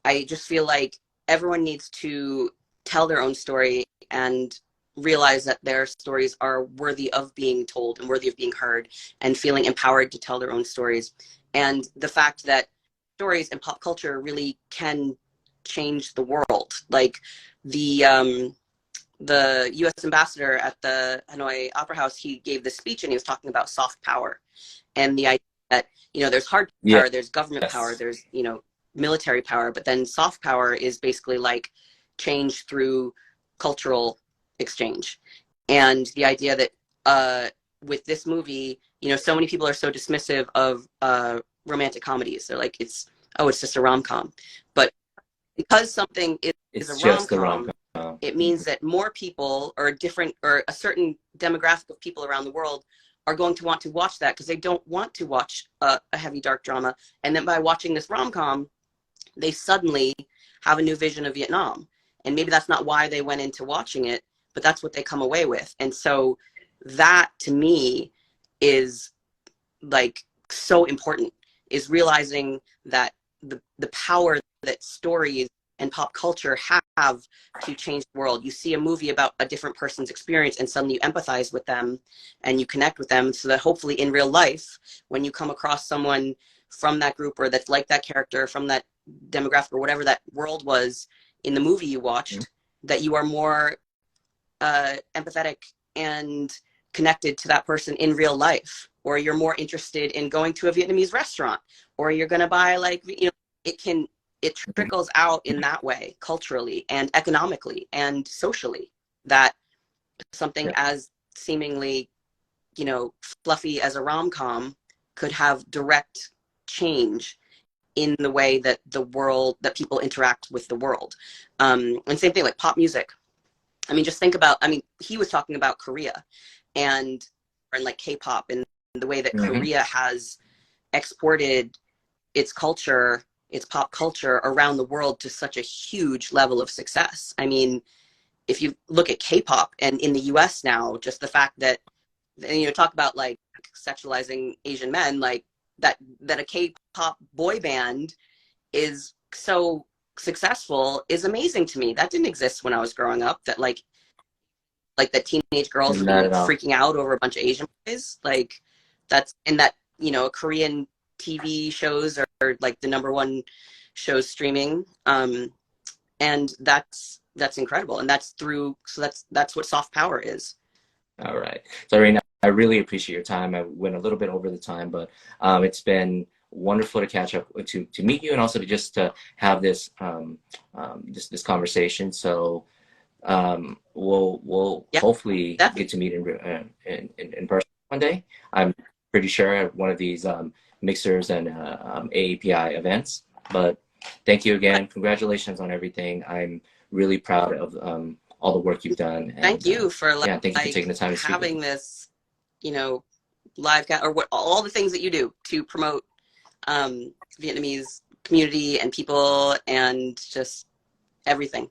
I just feel like everyone needs to tell their own story and realize that their stories are worthy of being told and worthy of being heard, and feeling empowered to tell their own stories. And the fact that stories and pop culture really can change the world. Like the U.S. ambassador at the Hanoi Opera House, he gave this speech and he was talking about soft power, and the idea that, you know, there's hard power, there's government power, there's, you know, military power, but then soft power is basically like change through cultural exchange. And the idea that with this movie, you know, so many people are so dismissive of romantic comedies. They're like, it's just a rom-com. But because something is a rom-com, it means that more people, or a certain demographic of people around the world, are going to want to watch that because they don't want to watch a heavy dark drama. And then by watching this rom-com, they suddenly have a new vision of Vietnam. And maybe that's not why they went into watching it, but that's what they come away with. And so that to me is like so important, is realizing that the power that stories and pop culture have to change the world. You see a movie about a different person's experience and suddenly you empathize with them and you connect with them, so that hopefully in real life, when you come across someone from that group or that's like that character from that demographic or whatever that world was in the movie you watched, that you are more empathetic and connected to that person in real life, or you're more interested in going to a Vietnamese restaurant, or you're going to buy like, you know, it trickles out in that way, culturally and economically and socially, that something as seemingly, you know, fluffy as a rom-com could have direct change in the way that the world, that people interact with the world. And same thing like pop music. I mean, just think about, I mean, he was talking about Korea and like K-pop and the way that Korea has exported its culture, its pop culture around the world to such a huge level of success. I mean, if you look at K-pop and in the US now, just the fact that, you know, talk about like sexualizing Asian men, like that a K-pop boy band is so successful is amazing to me. That didn't exist when I was growing up, that like that teenage girls were freaking out over a bunch of Asian boys. Like that's, and that, you know, Korean TV shows are like the #1 shows streaming. And that's incredible. And that's through, so that's what soft power is. All right. So Eirene, I really appreciate your time. I went a little bit over the time, but it's been wonderful to catch up, to meet you, and also to just to have this this conversation. So we'll hopefully get to meet in person one day. I'm pretty sure at one of these mixers and AAPI events. But thank you again. Congratulations on everything. I'm really proud of all the work you've done. And, thank you for thank you for taking the time to speak having this, you know, live or what, all the things that you do to promote Vietnamese community and people and just everything.